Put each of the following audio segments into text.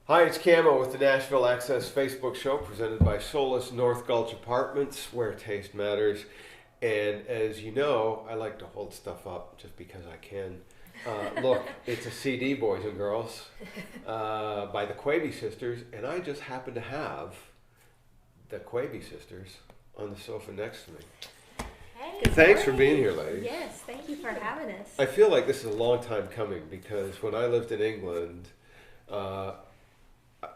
Hi, it's Camo with the Nashville Access Facebook show presented by Solis North Gulch Apartments, where taste matters. And as you know, I like to hold stuff up just because I can. Look, it's a CD, boys and girls, by the Quebe Sisters, and I just happen to have the Quebe Sisters on the sofa next to me. Hey, Thanks for being here, ladies. Yes, thank you for having us. I feel like this is a long time coming because when I lived in England,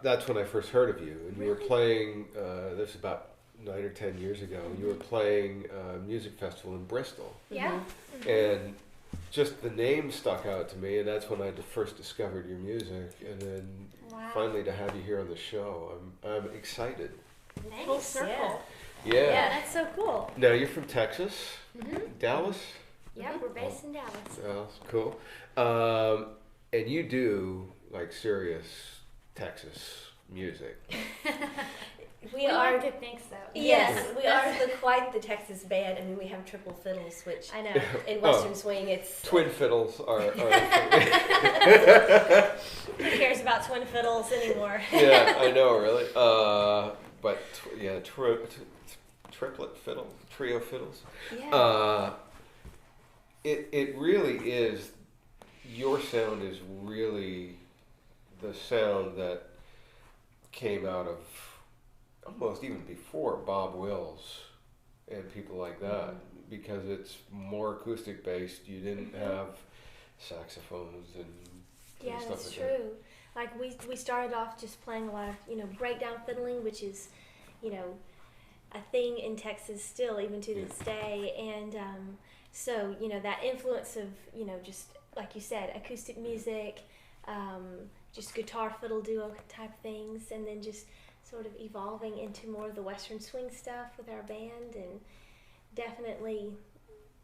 that's when I first heard of you, and you were playing. This was about 9 or 10 years ago. You were playing a music festival in Bristol. Yeah. And just the name stuck out to me, and that's when I first discovered your music. And then finally to have you here on the show, I'm excited. Thanks. Full circle. Yeah. Yeah, that's so cool. Now you're from Texas, Dallas. Yeah, we're based in Dallas. Oh, cool. And you do like serious Texas music. We like to think so. Yes, we are quite the Texas band. I mean, we have triple fiddles, which I know. In Western swing, it's twin fiddles are Who cares about twin fiddles anymore? yeah, I know, really. But triplet fiddle, trio fiddles. Yeah. It really is. Your sound is really the sound that came out of almost even before Bob Wills and people like that, because it's more acoustic based. You didn't have saxophones and Yeah, stuff that's like true. Like we started off just playing a lot of breakdown fiddling, which is a thing in Texas still even to this day, and so that influence of just like you said, acoustic music, just guitar fiddle duo type things, and then just sort of evolving into more of the Western swing stuff with our band, and definitely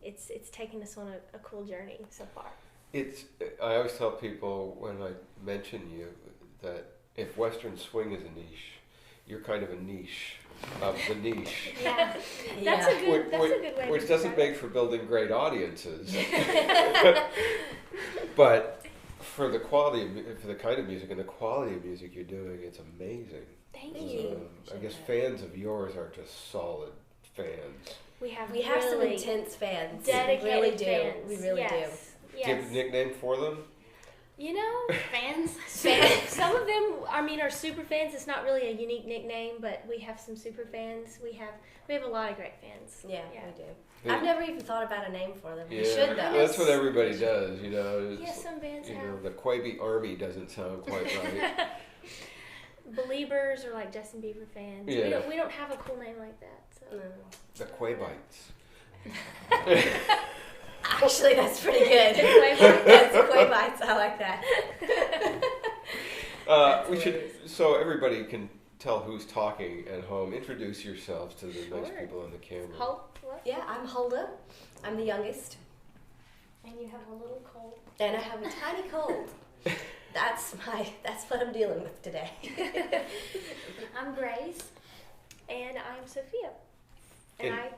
it's taken us on a cool journey so far. I always tell people when I mention you that if Western swing is a niche, you're kind of a niche of the niche. Yeah, that's a good way. Which doesn't make for building great audiences, but for the for the kind of music and the quality of music you're doing, it's amazing. Thank you. I guess fans of yours are just solid fans. We have some intense fans. Dedicated fans. We really do. Yes. Do you have a nickname for them? Fans. Some of them, are super fans. It's not really a unique nickname, but we have some super fans. We have a lot of great fans. Yeah, we do. I've never even thought about a name for them. Yeah, We should though. That's what everybody does, Yes, some bands have. The Quebe Army doesn't sound quite right. Beliebers are like Justin Bieber fans. Yeah. We don't have a cool name like that. So. The Quabites. Actually, that's pretty good. That's Quabites. I like that. We should, so everybody can tell who's talking at home. Introduce yourselves to the nice people on the camera. Hope. Yeah, I'm Hulda. I'm the youngest. And you have a little cold. And I have a tiny cold. That's what I'm dealing with today. I'm Grace. And I'm Sophia. I'm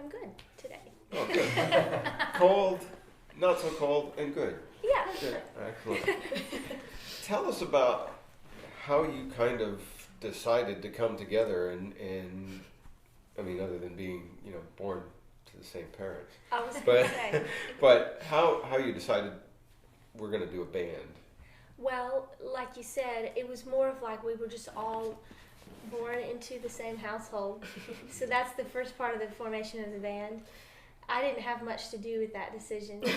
good today. Oh, good. Cold, not so cold, and good. Yeah. Good. Excellent. Tell us about how you kind of decided to come together and other than being, born to the same parents. I was going to say. But how you decided we're going to do a band? Well, like you said, it was more of like we were just all born into the same household. So that's the first part of the formation of the band. I didn't have much to do with that decision. But,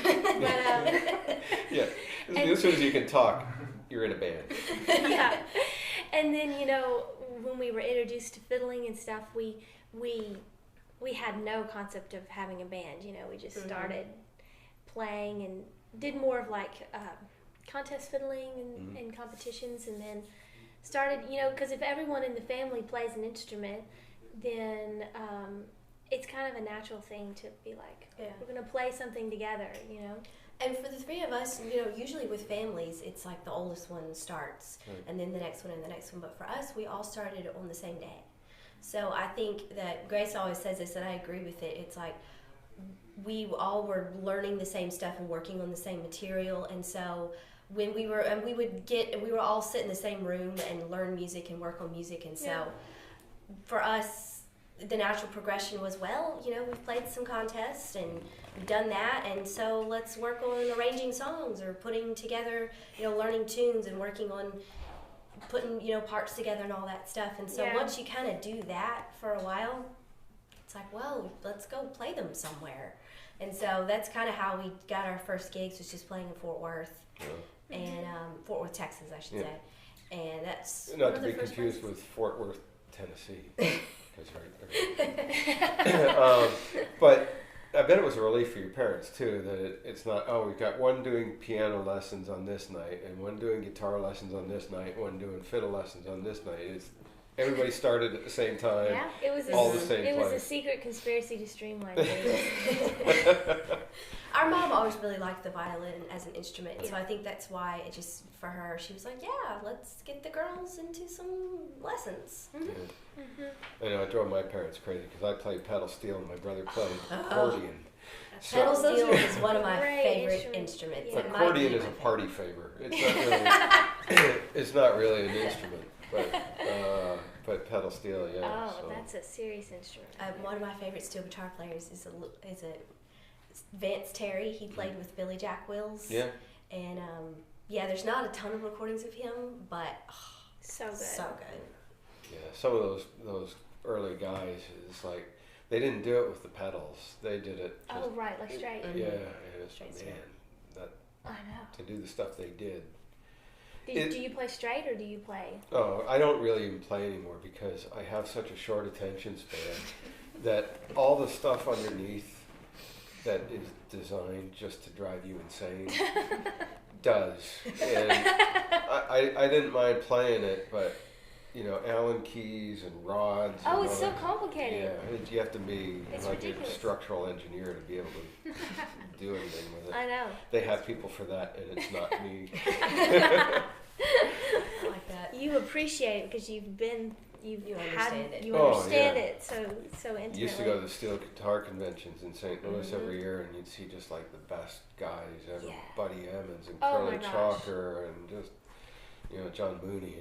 yeah, as soon as you can talk, you're in a band. Yeah. And then, when we were introduced to fiddling and stuff, we had no concept of having a band. We just started playing and did more of like contest fiddling and competitions, and then started, because if everyone in the family plays an instrument, then it's kind of a natural thing to be like, we're going to play something together, And for the three of us, usually with families, it's like the oldest one starts, and then the next one and the next one. But for us, we all started on the same day. So I think that Grace always says this, and I agree with it. It's like we all were learning the same stuff and working on the same material, and so when we were we were all sit in the same room and learn music and work on music, and so for us the natural progression was, well, you know, we've played some contests and we've done that, and so let's work on arranging songs or putting together, you know, learning tunes and working on putting, you know, parts together and all that stuff. And so once you kind of do that for a while, it's like, well, let's go play them somewhere. And so that's kind of how we got our first gigs, was just playing in Fort Worth. And Fort Worth, Texas, I should say. And that's not to be confused with Fort Worth, Tennessee. That's right. But I bet it was a relief for your parents too, that it's not, oh, we've got one doing piano lessons on this night, and one doing guitar lessons on this night, one doing fiddle lessons on this night. It's everybody started at the same time. Yeah, it was all the same It place. was a secret conspiracy to streamline things. Our mom always really liked the violin as an instrument, so I think that's why it just, for her, she was like, yeah, let's get the girls into some lessons. I know, I drove my parents crazy because I played pedal steel and my brother played accordion. Pedal steel is one of my Great favorite instruments. Yeah. Accordion is a party favor. It's not really, it's not really an instrument, but pedal steel, yeah. Oh, so. that's a serious instrument. One of my favorite steel guitar players is a Vance Terry. He played with Billy Jack Wills. Yeah. And there's not a ton of recordings of him, but so good. So good. Yeah, some of those early guys, it's like they didn't do it with the pedals. They did it. Oh, right, like straight. Yeah, it was, Straight man, that I know. to do the stuff they did. Do you play straight or do you play? Oh, I don't really even play anymore because I have such a short attention span that all the stuff underneath that is designed just to drive you insane does. And I didn't mind playing it, but you know, Allen keys and rods. Oh, and it's all so that. complicated. Yeah, you have to be It's like ridiculous. a structural engineer to be able to do anything with it. I know. They have people for that, and it's not me. I like that. You appreciate it because you understand it. You Oh, understand yeah. it so intimately. Used to go to the steel guitar conventions in St. Louis every year, and you'd see just like the best guys ever. Yeah. Buddy Emmons and Oh Curly my gosh. Chalker, and just, you know, John Mooney,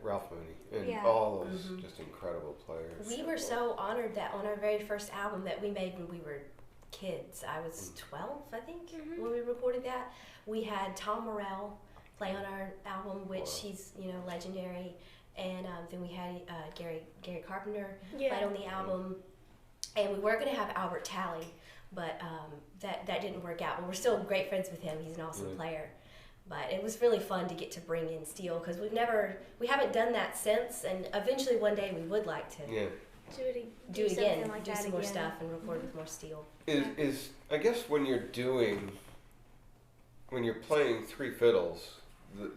Ralph Mooney, and all those just incredible players. We were so honored that on our very first album that we made when we were kids, I was 12, I think, when we recorded that, we had Tom Morell play on our album, which he's, you know, legendary. And then we had Gary Carpenter played on the album, and we were going to have Albert Talley, but that didn't work out. But we're still great friends with him. He's an awesome player. But it was really fun to get to bring in steel because we haven't done that since, and eventually one day we would like to do it again, something like do that some more again. stuff and record with more steel. Is I guess when you're playing three fiddles,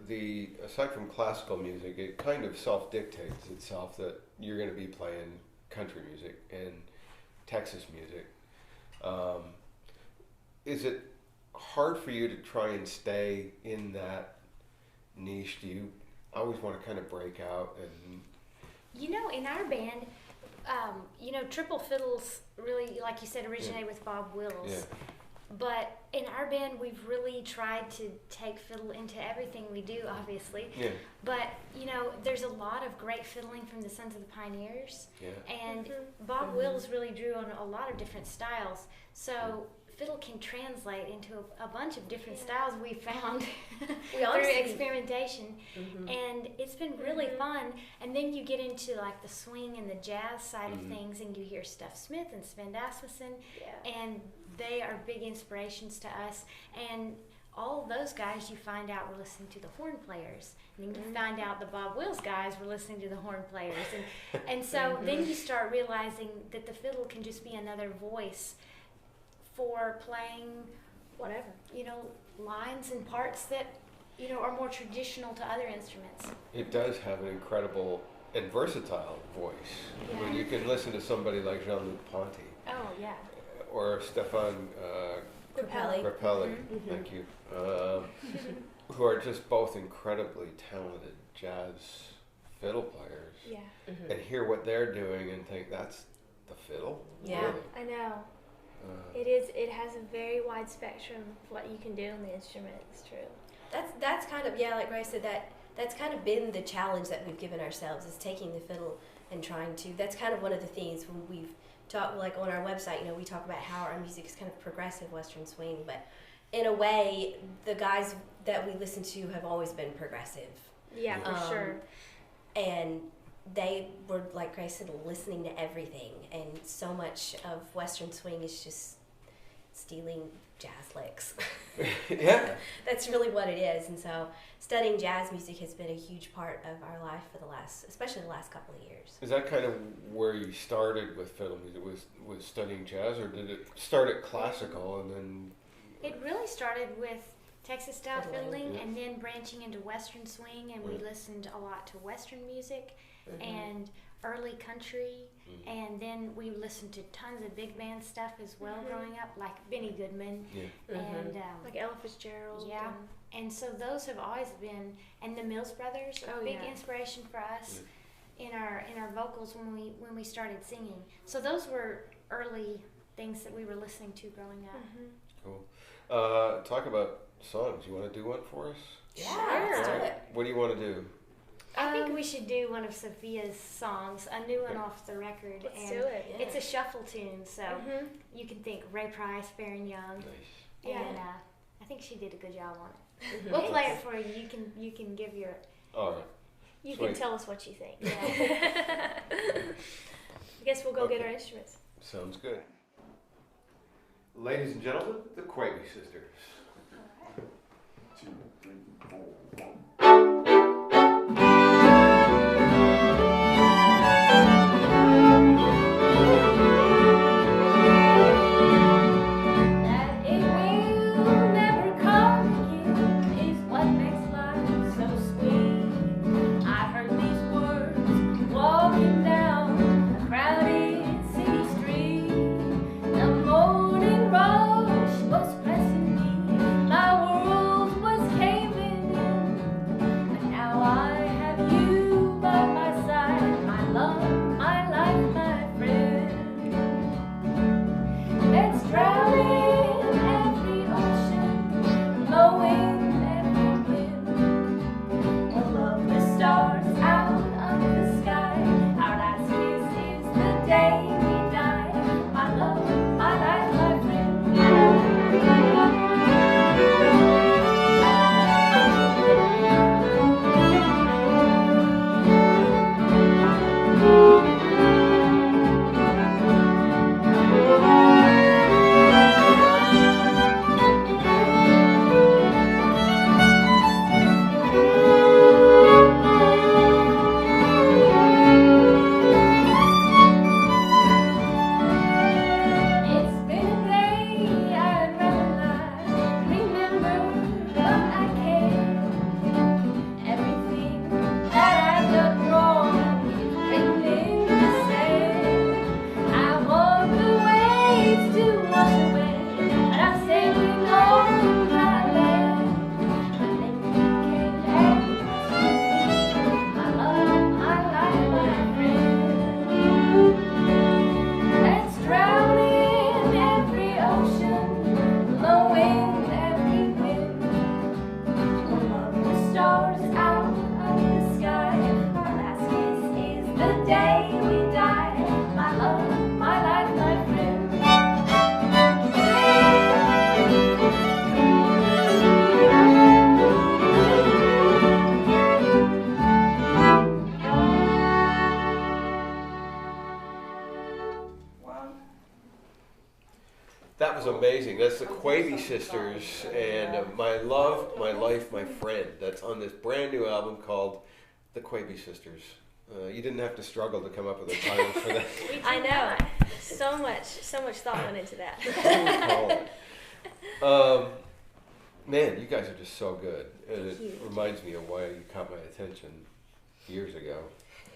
the aside from classical music, it kind of self-dictates itself that you're going to be playing country music and Texas music. Is it hard for you to try and stay in that niche? Do you always want to kind of break out? And you know, in our band, you know, triple fiddles really, like you said, originated with Bob Wills. Yeah. But in our band, we've really tried to take fiddle into everything we do, obviously. Yeah. But, you know, there's a lot of great fiddling from the Sons of the Pioneers. Yeah. And Bob Wills really drew on a lot of different styles. So fiddle can translate into a bunch of different styles we found through experimentation. And it's been really fun. And then you get into like the swing and the jazz side of things, and you hear Steph Smith and Sven Asmussen, and they are big inspirations to us. And all of those guys, you find out, were listening to the horn players. And then you find out the Bob Wills guys were listening to the horn players. And so then you start realizing that the fiddle can just be another voice for playing whatever, you know, lines and parts that, you know, are more traditional to other instruments. It does have an incredible and versatile voice. I mean, you can listen to somebody like Jean-Luc Ponty Oh, yeah. or Stefan Grappelli, thank you, who are just both incredibly talented jazz fiddle players. Yeah. And hear what they're doing and think, that's the fiddle? Yeah. Really? I know. It is. It has a very wide spectrum of what you can do on the instrument. It's true. That's kind of, like Grace said, that's kind of been the challenge that we've given ourselves, is taking the fiddle and trying to. That's kind of one of the things when we've talked, like on our website, we talk about how our music is kind of progressive Western swing, but in a way, the guys that we listen to have always been progressive. Yeah, for sure. And they were, like Grace said, listening to everything, and so much of Western swing is just stealing jazz licks. Yeah. That's really what it is. And so studying jazz music has been a huge part of our life for especially the last couple of years. Is that kind of where you started with fiddle music, was studying jazz, or did it start at classical and then? It really started with Texas style fiddling, yeah. and then branching into Western swing, and we listened a lot to Western music and early country, and then we listened to tons of big band stuff as well growing up, like Benny Goodman and like Ella Fitzgerald. Yeah, and so those have always been, and the Mills Brothers, a big inspiration for us in our vocals when we started singing. So those were early things that we were listening to growing up. Cool. Talk about songs. You want to do one for us? Yeah, let's do it. What do you want to do? I think we should do one of Sophia's songs, a new one off the record. Let's do it. Yeah. It's a shuffle tune, so you can think Ray Price, Baron Young, and I think she did a good job on it. We'll play it for you. You can give your. All right. You can tell us what you think. Yeah. I guess we'll go get our instruments. Sounds good. Ladies and gentlemen, the Quebe Sisters. 2, 3, 4, 1. That was amazing. That's the Quebe Sisters and My Love, My Life, My Friend. That's on this brand new album called The Quebe Sisters. You didn't have to struggle to come up with a title for that. I know. So much thought went into that. Man, you guys are just so good. And Thank you. It reminds me of why you caught my attention years ago.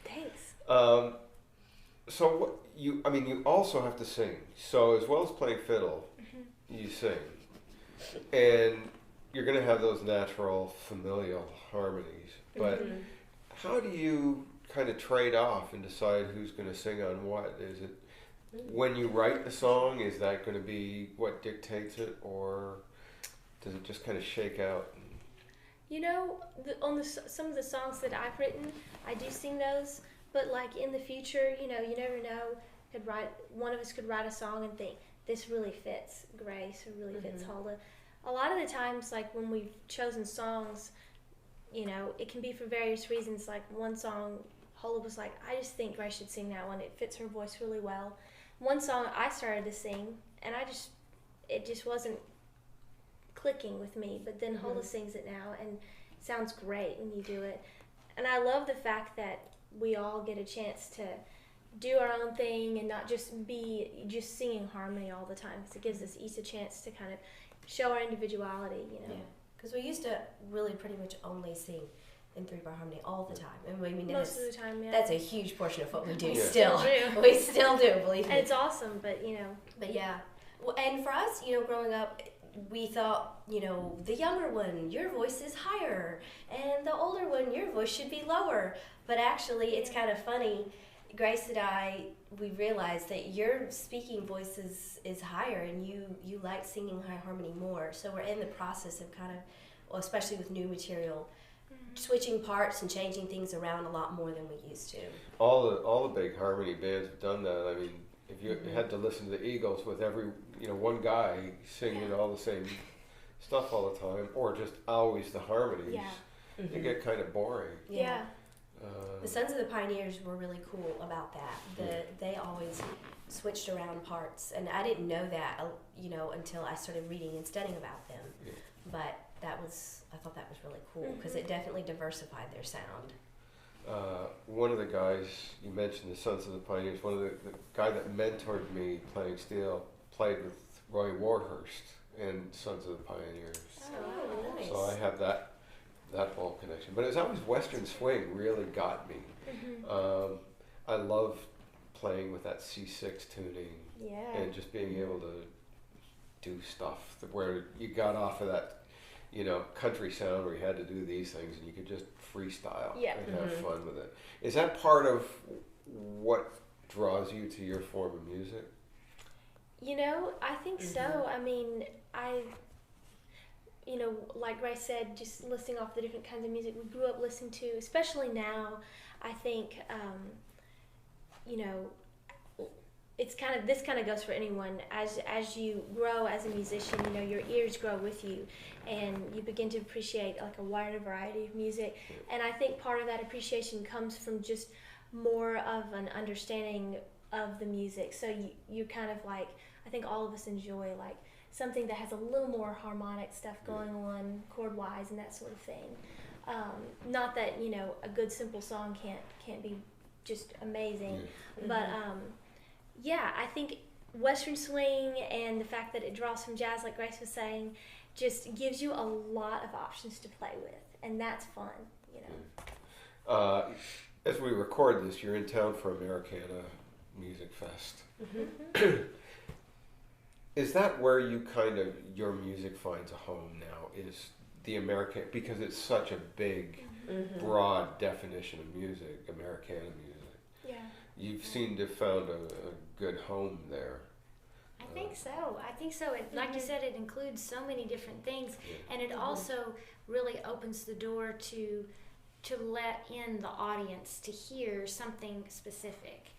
Thanks. So what you also have to sing. So as well as playing fiddle, you sing. And you're going to have those natural familial harmonies. But how do you kind of trade off and decide who's going to sing on what? Is it when you write the song, is that going to be what dictates it, or does it just kind of shake out? You know, some of the songs that I've written, I do sing those. But like in the future, you know, you never know. One of us could write a song and think this really fits Grace or really fits Hulda. A lot of the times, like when we've chosen songs, you know, it can be for various reasons. Like one song, Hulda was like, I just think Grace should sing that one. It fits her voice really well. One song I started to sing, and it just wasn't clicking with me. But then Hulda sings it now, and it sounds great when you do it. And I love the fact that we all get a chance to do our own thing and not just be just singing harmony all the time, because it gives us each a chance to kind of show our individuality, you know. Because we used to really pretty much only sing in 3-bar harmony all the time. And I mean, Most of the time, yeah. That's a huge portion of what we do Yeah. still. do. We still do, believe me. And it's awesome, but you know. But yeah. Well, and for us, you know, growing up, we thought, you know, the younger one, your voice is higher, and the older one, your voice should be lower. But actually, it's kind of funny. Grace and I, we realized that your speaking voice is higher, and you like singing high harmony more. So we're in the process of kind of, well, especially with new material, switching parts and changing things around a lot more than we used to. All the big harmony bands have done that. I mean, if you had to listen to the Eagles with one guy singing all the same stuff all the time, or just always the harmonies, it get kind of boring. Yeah. The Sons of the Pioneers were really cool about that. They always switched around parts, and I didn't know that, you know, until I started reading and studying about them. Yeah. But I thought that was really cool because it definitely diversified their sound. One of the guys you mentioned, the Sons of the Pioneers, the guy that mentored me playing steel played with Roy Warhurst and Sons of the Pioneers. Oh, nice. So I have that whole connection. But it's always Western swing really got me. I love playing with that C6 tuning and just being able to do stuff where you got off of that, you know, country sound where you had to do these things and you could just freestyle and have fun with it. Is that part of what draws you to your form of music? You know, I think so. I mean, you know, like Ray said, just listing off the different kinds of music we grew up listening to, especially now, I think, you know, this kind of goes for anyone. As you grow as a musician, you know, your ears grow with you, and you begin to appreciate like a wider variety of music. And I think part of that appreciation comes from just more of an understanding of the music. So you kind of like, I think all of us enjoy like something that has a little more harmonic stuff going on chord-wise and that sort of thing. Not that, you know, a good simple song can't be just amazing, but yeah, I think Western swing and the fact that it draws from jazz, like Grace was saying, just gives you a lot of options to play with, and that's fun, you know. As we record this, you're in town for Americana Music Fest. Is that where your music finds a home now? Is the American, because it's such a big, broad definition of music, Americana music. Yeah. You seem to have found a good home there. I think so. Like you said, it includes so many different things, and it also really opens the door to let in the audience to hear something specific.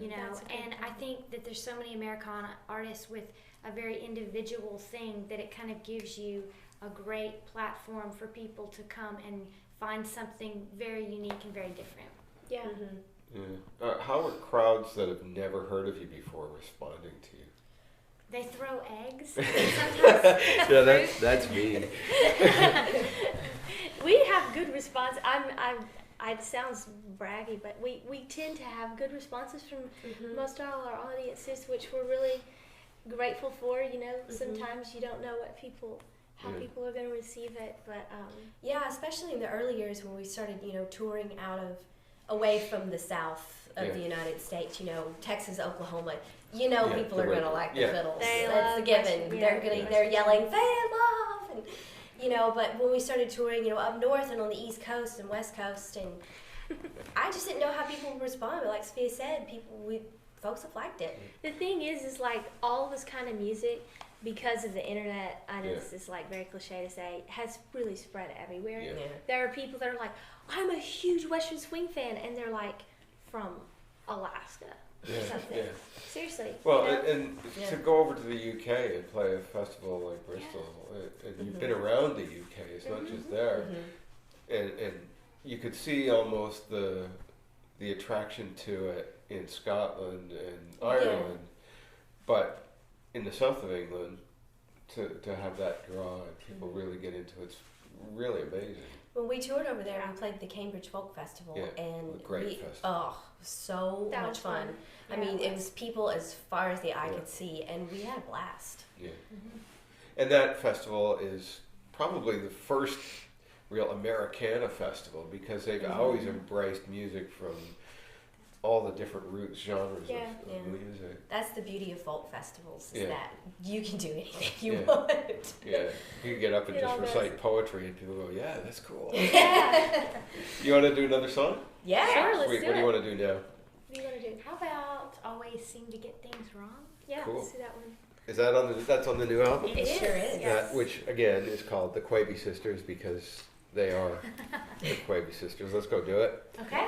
You know, and I think that there's so many Americana artists with a very individual thing that it kind of gives you a great platform for people to come and find something very unique and very different. Yeah. How are crowds that have never heard of you before responding to you? They throw eggs. Sometimes. Yeah, that's me. We have good response. It sounds braggy, but we tend to have good responses from most all our audiences, which we're really grateful for. You know, sometimes you don't know how people are going to receive it, but yeah, especially in the early years when we started, you know, touring away from the south of the United States, you know, Texas, Oklahoma, you know, people are going to like the fiddles. That's a given. They're yelling, "Fade in love," and you know. But when we started touring, you know, up north and on the East Coast and West Coast, and I just didn't know how people would respond. But like Sophia said, folks have liked it. The thing is like all of this kind of music, because of the internet, I know this is like very cliche to say, has really spread everywhere. Yeah. There are people that are like, I'm a huge Western swing fan, and they're like from Alaska or something. Yeah. Seriously. Well, you know? and to go over to the UK and play a festival like Bristol, and you've been around the UK, it's not just there, and you could see almost the attraction to it in Scotland and Ireland, but in the south of England, to have that draw and people really get into it's really amazing. When we toured over there, we played the Cambridge Folk Festival, and great festival. So That much was fun. Yeah, I mean, it it was people as far as the eye could see, and we had a blast. Yeah. And that festival is probably the first real Americana festival because they've always embraced music from all the different roots, genres of music. That's the beauty of folk festivals, is Yeah. that you can do anything you Yeah. want. Yeah, you can get up and It just all recite poetry and people go, yeah, that's cool. Yeah. You want to do another song? Yeah. Sure, let's Sweet, do what do you it. want to do now? What do you want to do? How about always seem to get things wrong? Yeah, Cool. let's do that one. Is that that's on the new album? It sure is. That, which again is called the Quebe Sisters because they are the Quebe Sisters. Let's go do it. Okay.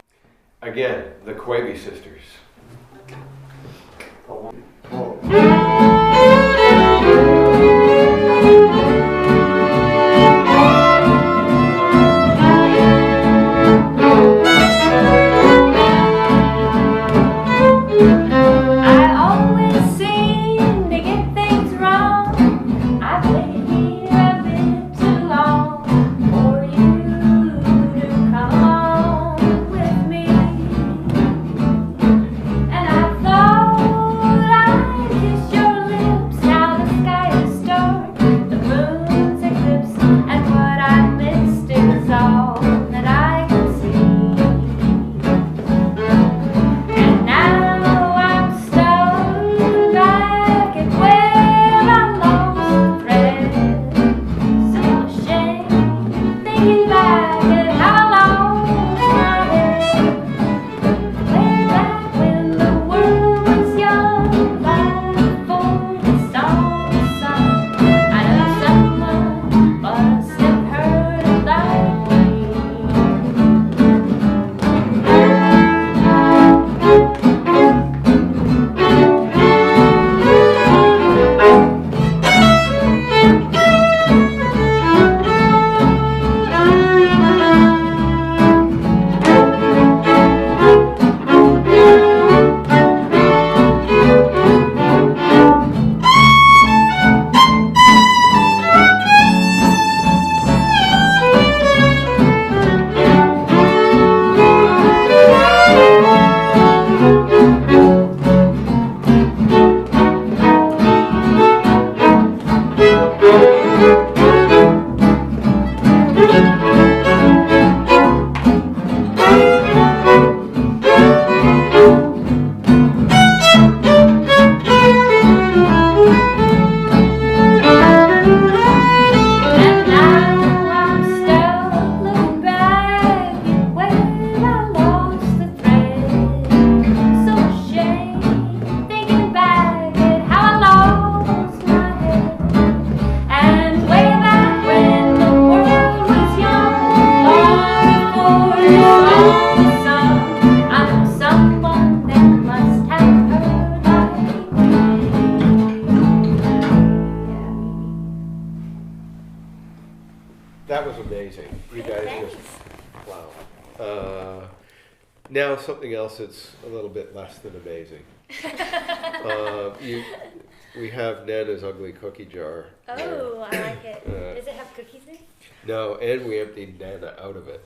Again, the Quebe Sisters. I always seem to get things wrong. I've been here a bit too long for you to come along with me. And I thought I'd kiss your lips. Now the sky is dark, the moon's eclipsed, and what I missed is all that I can see. And now I'm stuck back at where I lost the thread. So ashamed, thinking back at how I lost my head. Way back when the world was young, back before the storm sun. I know someone must have heard about me. And now I'm stuck looking back at where I lost the thread. So ashamed, thinking back at how I lost my head. And way back when the world was young, long before the stormy sun, I'm someone that must have heard like me. That was amazing. You guys Thanks. just, wow. Now something else that's a little bit less than amazing. We have Nana's ugly cookie jar. Oh, I like it. Uh, Does it have cookies in it? No, and we emptied Nana out of it.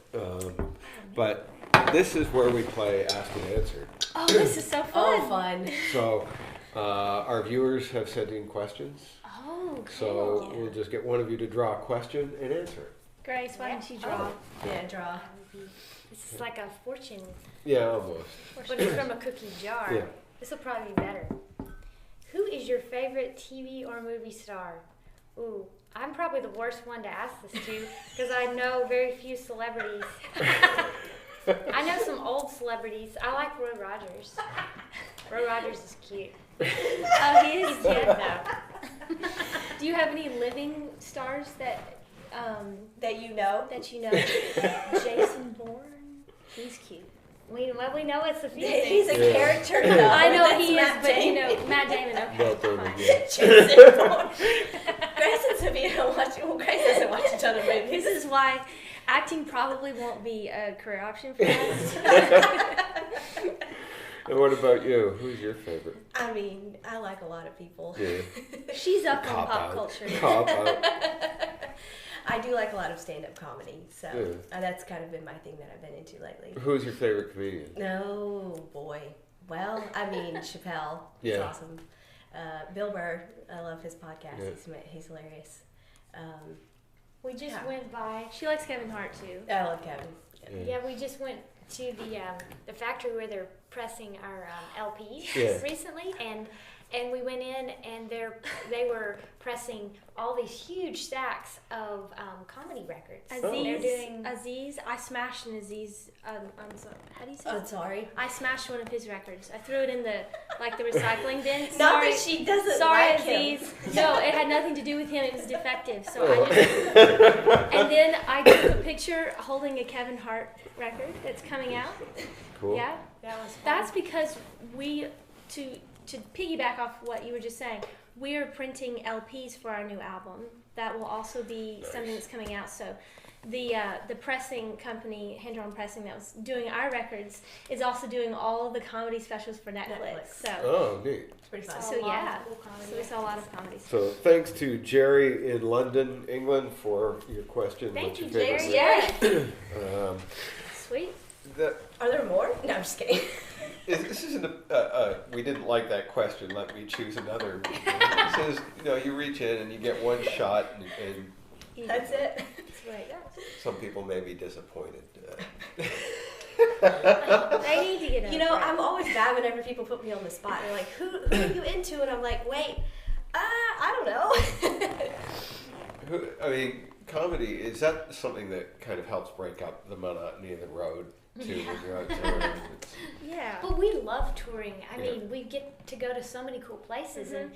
But this is where we play Ask and Answer. Oh, this is so fun. Oh, fun. So our viewers have sent in questions. Oh, So cool. we'll just get one of you to draw a question and answer it. Grace, why don't you draw? Yeah, draw. This is like a fortune, Yeah, almost. but it's from a cookie jar. Yeah. This will probably be better. Who is your favorite TV or movie star? Ooh, I'm probably the worst one to ask this to because I know very few celebrities. I know some old celebrities. I like Roy Rogers. Roy Rogers is cute. Oh, he is He's cute. dead though. Do you have any living stars that That you know. Jason Bourne? He's cute. We know it's a few He's things. a character. No, I know that's he Matt is, but Damon. Matt Damon. Okay, Matt Damon, fine. yeah. Jason Bourne. Grace and Sophia don't watch. Well, Grace doesn't watch a ton of movies. This is why acting probably won't be a career option for us. And what about you? Who's your favorite? I mean, I like a lot of people. Yeah. She's up on Cop pop out. culture. Cop out. I do like a lot of stand-up comedy, so Yeah. that's kind of been my thing that I've been into lately. Who's your favorite comedian? No, boy. Well, I mean, Chappelle. He's Yeah. awesome. Bill Burr, I love his podcast. Yeah. He's hilarious. We just Yeah. went by. She likes Kevin Hart too. I love Kevin. Yeah, we just went to the factory where they're pressing our LPs Yeah. recently, and we went in and they were pressing all these huge stacks of comedy records. They're doing Aziz, I smashed an Aziz. I'm sorry. How do you say? Oh, it? sorry. I smashed one of his records. I threw it in the recycling bin. Not Sorry, that she doesn't sorry, like him. Aziz. No, it had nothing to do with him. It was defective. So I just. And then I took a picture holding a Kevin Hart record that's coming out. Cool. Yeah, that was fun. that's because we to piggyback off what you were just saying. We are printing LPs for our new album. That will also be something that's coming out. So, the pressing company, Hand Drawn Pressing, that was doing our records, is also doing all of the comedy specials for Netflix. So, Oh, neat. It's pretty fun. so yeah, Cool comedy. so we saw a lot of comedies. So thanks to Jerry in London, England, for your question. Thank What's you, your favorite Jerry. Yeah, Um, sweet. that, Are there more? No, I'm just kidding. this isn't we didn't like that question. Let me choose another. This is, you reach in and you get one shot, and That's it. That's right. some people may be disappointed. They need to get You know, I'm always bad whenever people put me on the spot. They're like, who are you into? And I'm like, wait, I don't know. I mean, comedy, is that something that kind of helps break up the monotony of the road, too, when you're out touring? Yeah. But we love touring. I Yeah. mean, we get to go to so many cool places, and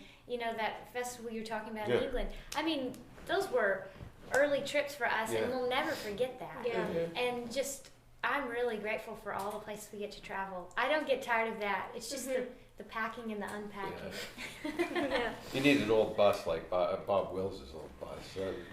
that festival you're talking about Yeah. in England. I mean, those were early trips for us, and Yeah. we'll never forget that. Yeah. And just, I'm really grateful for all the places we get to travel. I don't get tired of that. It's just the packing and the unpacking. Yeah. You need an old bus like Bob Wills' old bus.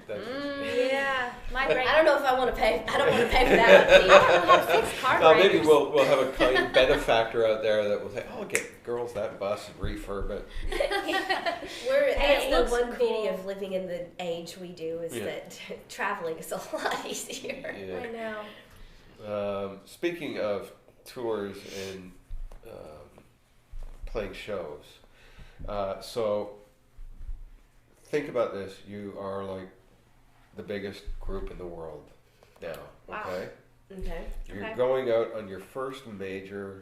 That's Yeah. My brain. I don't know if I want to pay. I don't want to pay for that. I don't know how to fix car Now maybe breakers. we'll have a kind benefactor out there that will say, "Oh, get girls that bus and refurb it." That's it the looks one beauty cool. of living in the age we do is Yeah. that traveling is a lot easier. I Yeah. know. Speaking of tours and playing shows, so think about this: you are like the biggest group in the world now. Wow. Okay, Okay. you're Okay. going out on your first major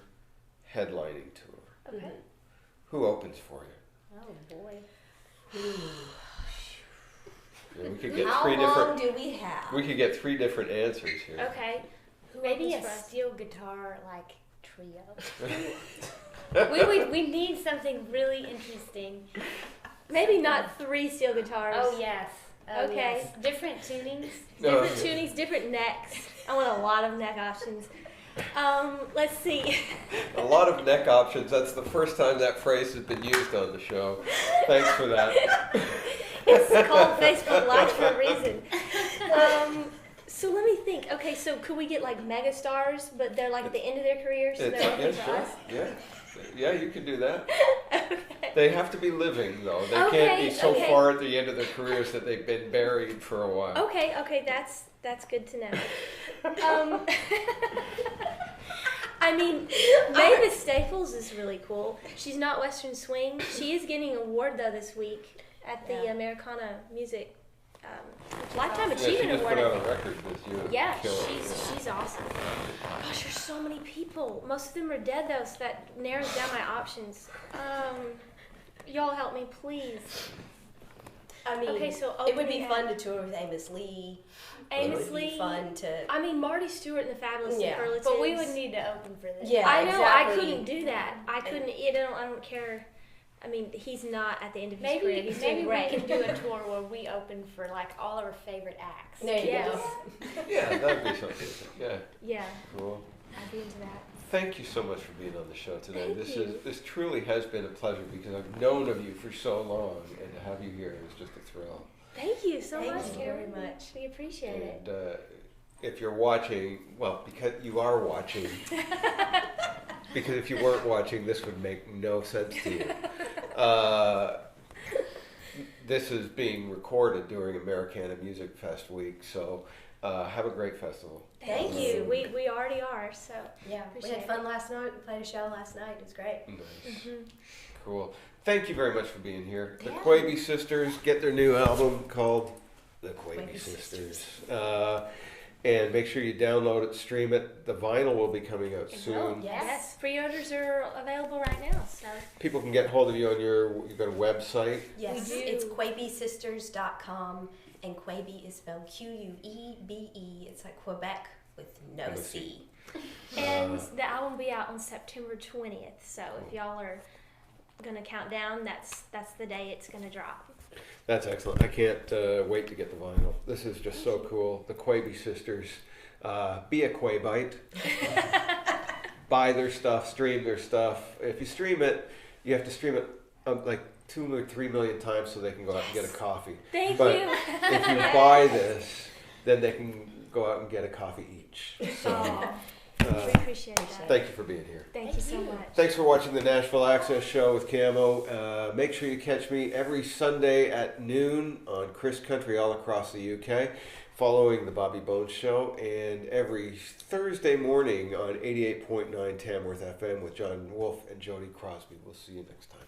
headlining tour. Okay. Who opens for you? Oh boy. Yeah, we could get How three long different. do we have? We could get three different answers here. Okay. Who Maybe a opens for us? steel guitar like trio. We We need something really interesting. maybe not 3 steel guitars. Oh yes. Oh, Okay. yes. Different tunings. No. Different tunings, different necks. I want a lot of neck options. Let's see. A lot of neck options. That's the first time that phrase has been used on the show. Thanks for that. It's called Facebook Live for a reason. So let me think. Okay, so could we get like mega stars, but they're like at the end of their career, so they're open for us? Yeah, you can do that. They have to be living though. They Okay, can't be so okay. far at the end of their careers that they've been buried for a while. Okay, that's good to know. I mean, Mavis Staples is really cool. She's not Western Swing. She is getting an award though this week at the Yeah. Americana Music Lifetime Yeah, she Achievement just Award. put I out think. a record with you. Yeah, Kill it. she's awesome. Gosh, there's so many people. Most of them are dead though, so that narrows down my options. Y'all help me, please. I mean, Okay, so it would be opening fun to tour with Amos Lee. Amos it would Lee. be fun to. I mean, Marty Stewart and the Fabulous Yeah. Superlatives. But we would need to open for this. Yeah, I know. I exactly. couldn't do that. I couldn't. I don't care. I mean, he's not at the end of his career. Maybe He's doing great. we can do a tour where we open for like all our favorite acts. There you Yes. go. Yeah, that'd be something. Yeah, Yeah, cool. I'd be into that. Thank you so much for being on the show today. Thank This truly has been a pleasure because I've known of you for so long, and to have you here is just a thrill. Thank you so Thank much, you very Karen. much. We appreciate it. And if you're watching, well, because you are watching, because if you weren't watching, this would make no sense to you. This is being recorded during Americana Music Fest week, so have a great festival. Thank you. you. We already are. So Yeah, we Appreciate had fun last night. We played a show last night. It was great. Nice. Cool. Thank you very much for being here. The Yeah. Quebe Sisters get their new album called The Quebe Quebe Sisters. And make sure you download it, stream it. The vinyl will be coming out soon. yes, pre-orders are available right now. So People can get hold of you on you've got a website. Yes, We do. it's QuebeSisters.com, and Quebe is spelled Quebe. It's like Quebec with no No C. and the album will be out on September 20th. So if y'all are gonna count down, that's the day it's gonna drop. That's excellent. I can't wait to get the vinyl. This is just so cool. The Quebe Sisters. Be a Quabeite. Buy their stuff, stream their stuff. If you stream it, you have to stream it like 2 or 3 million times so they can go out and get a coffee. Thank But you. if you buy this, then they can go out and get a coffee each. So, Aw, we appreciate that. thank you for being here. Thank you so much. Thanks for watching the Nashville Access Show with Camo. Make sure you catch me every Sunday at noon on Chris Country all across the UK, following the Bobby Bones Show, and every Thursday morning on 88.9 Tamworth FM with John Wolfe and Jody Crosby. We'll see you next time.